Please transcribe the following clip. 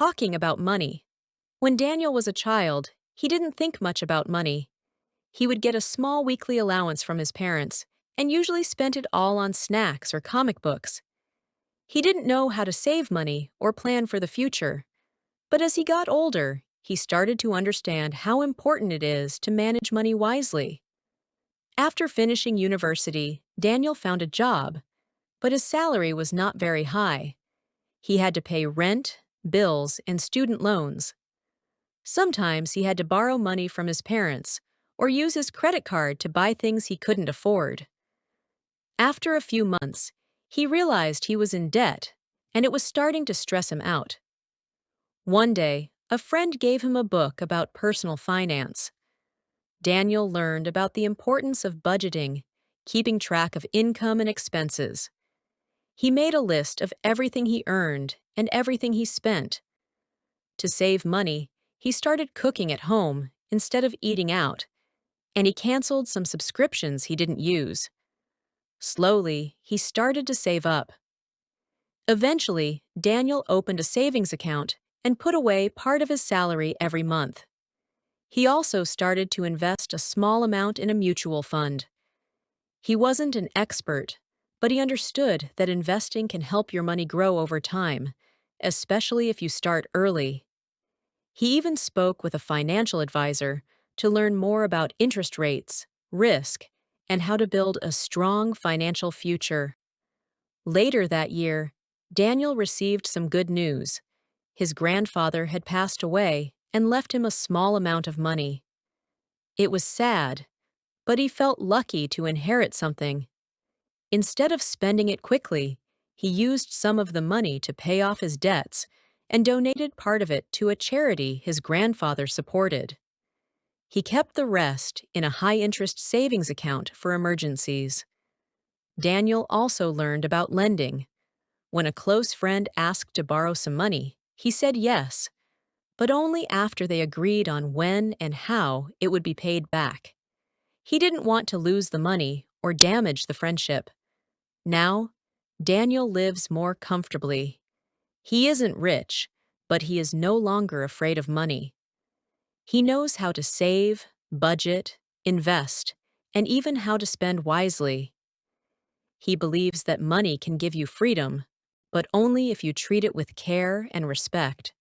talking about money. When Daniel was a child, he didn't think much about money. He would get a small weekly allowance from his parents and usually spent it all on snacks or comic books. He didn't know how to save money or plan for the future. But as he got older, he started to understand how important it is to manage money wisely. After finishing university, Daniel found a job, but his salary was not very high. He had to pay rent, bills, and student loans. Sometimes he had to borrow money from his parents or use his credit card to buy things he couldn't afford. After a few months, he realized he was in debt, and it was starting to stress him out. One day, a friend gave him a book about personal finance. Daniel learned about the importance of budgeting, keeping track of income and expenses. He made a list of everything he earned and everything he spent. To save money, he started cooking at home instead of eating out, and he canceled some subscriptions he didn't use. Slowly, he started to save up. Eventually, Daniel opened a savings account and put away part of his salary every month. He also started to invest a small amount in a mutual fund. He wasn't an expert, but he understood that investing can help your money grow over time, especially if you start early. He even spoke with a financial advisor to learn more about interest rates, risk, and how to build a strong financial future. Later that year, Daniel received some good news. His grandfather had passed away and left him a small amount of money. It was sad, but he felt lucky to inherit something. Instead of spending it quickly, he used some of the money to pay off his debts and donated part of it to a charity his grandfather supported. He kept the rest in a high-interest savings account for emergencies. Daniel also learned about lending. When a close friend asked to borrow some money, he said yes, but only after they agreed on when and how it would be paid back. He didn't want to lose the money or damage the friendship. Now, Daniel lives more comfortably. He isn't rich, but he is no longer afraid of money. He knows how to save, budget, invest, and even how to spend wisely. He believes that money can give you freedom, but only if you treat it with care and respect.